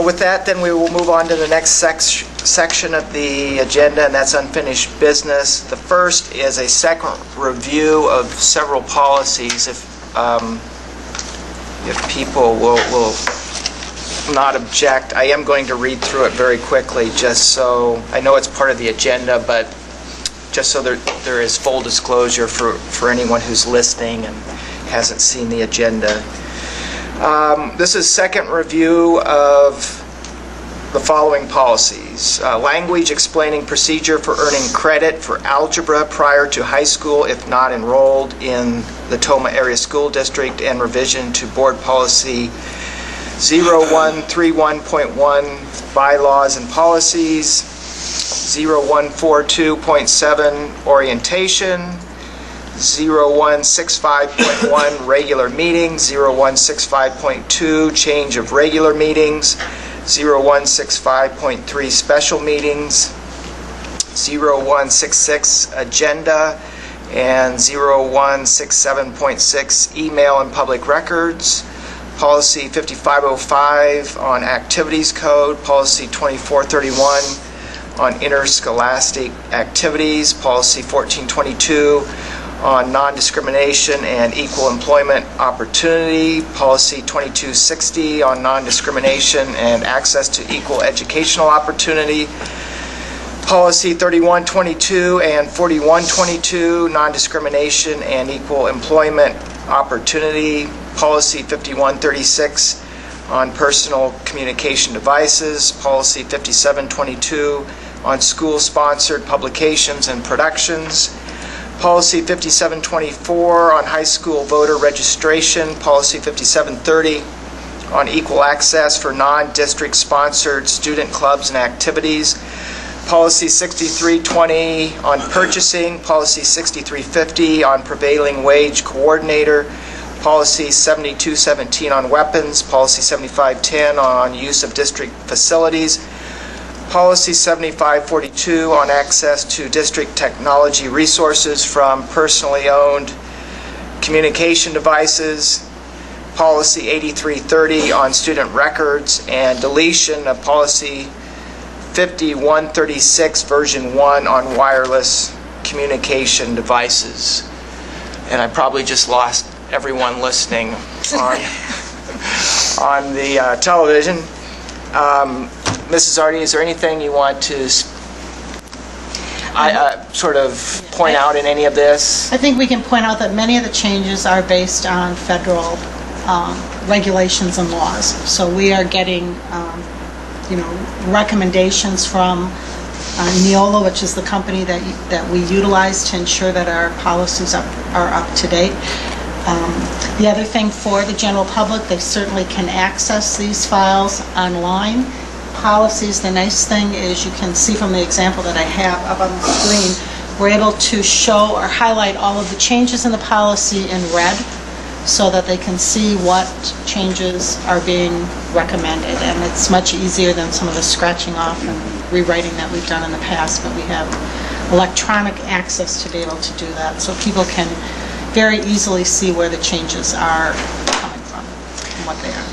With that, then we will move on to the next section of the agenda, and that's unfinished business. The first is a second review of several policies. If people will not object, I am going to read through it very quickly, just so I know it's part of the agenda, but just so there is full disclosure for anyone who's listening and hasn't seen the agenda. This is second review of the following policies. Language explaining procedure for earning credit for algebra prior to high school if not enrolled in the Toma Area School District, and revision to Board Policy 0131.1 Bylaws and Policies, 0142.7 Orientation, 0165.1 regular meetings, 0165.2 change of regular meetings, 0165.3 special meetings, 0166 agenda, and 0167.6 email and public records, policy 5505 on activities code, policy 2431 on interscholastic activities, policy 1422 on non-discrimination and equal employment opportunity, policy 2260 on non-discrimination and access to equal educational opportunity, policy 3122 and 4122 non-discrimination and equal employment opportunity, policy 5136 on personal communication devices, policy 5722 on school-sponsored publications and productions, policy 5724 on high school voter registration, policy 5730 on equal access for non-district sponsored student clubs and activities, policy 6320 on purchasing, policy 6350 on prevailing wage coordinator, policy 7217 on weapons, policy 7510 on use of district facilities, policy 7542 on access to district technology resources from personally owned communication devices, policy 8330 on student records, and deletion of policy 5136 version 1 on wireless communication devices. And I probably just lost everyone listening on the television. Mrs. Artie, is there anything you want to sort of point out in any of this? I think we can point out that many of the changes are based on federal regulations and laws. So we are getting recommendations from Neola, which is the company that we utilize to ensure that our policies are up to date. The other thing for the general public, they certainly can access these files online. Policies, the nice thing is you can see from the example that I have up on the screen, we're able to show or highlight all of the changes in the policy in red so that they can see what changes are being recommended. And it's much easier than some of the scratching off and rewriting that we've done in the past, but we have electronic access to be able to do that. So people can very easily see where the changes are coming from and what they are.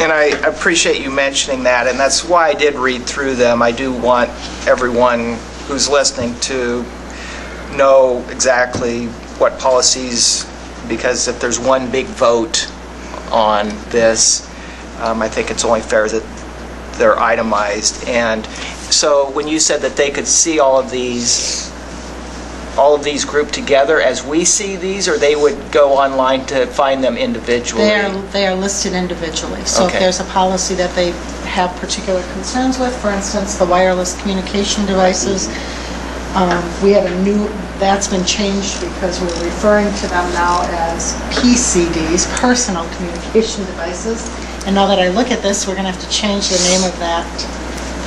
And I appreciate you mentioning that, and that's why I did read through them. I do want everyone who's listening to know exactly what policies, because if there's one big vote on this, I think it's only fair that they're itemized. And so when you said that they could see all of these grouped together as we see these, or they would go online to find them individually? They are listed individually. So okay. If there's a policy that they have particular concerns with, for instance, the wireless communication devices, we have that's been changed because we're referring to them now as PCDs, personal communication devices. And now that I look at this, we're going to have to change the name of that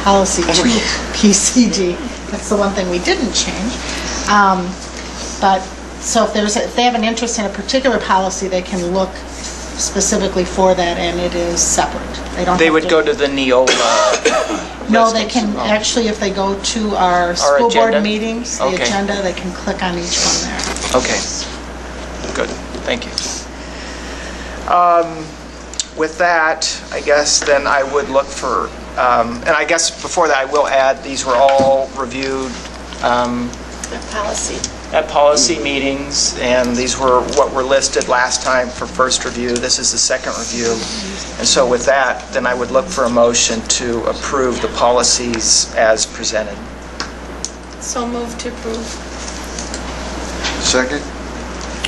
policy to PCD. That's the one thing we didn't change. But so if they have an interest in a particular policy, they can look specifically for that, and it is separate. They would go to the Neola. No, they can actually, if they go to our school board meetings, the okay. agenda, they can click on each one there. Okay, good, thank you. with that, I guess then I would look for, and I guess before that I will add, these were all reviewed Policy. at policy meetings, and these were what were listed last time for first review. This is the second review. And so with that, then I would look for a motion to approve the policies as presented. So moved to approve. Second?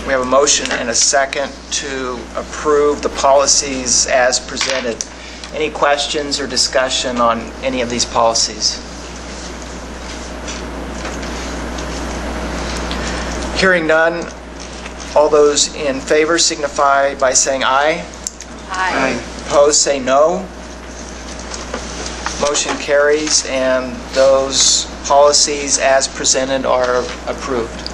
We have a motion and a second to approve the policies as presented. Any questions or discussion on any of these policies? Hearing none, all those in favor signify by saying aye. Aye. Opposed, say no. Motion carries, and those policies as presented are approved.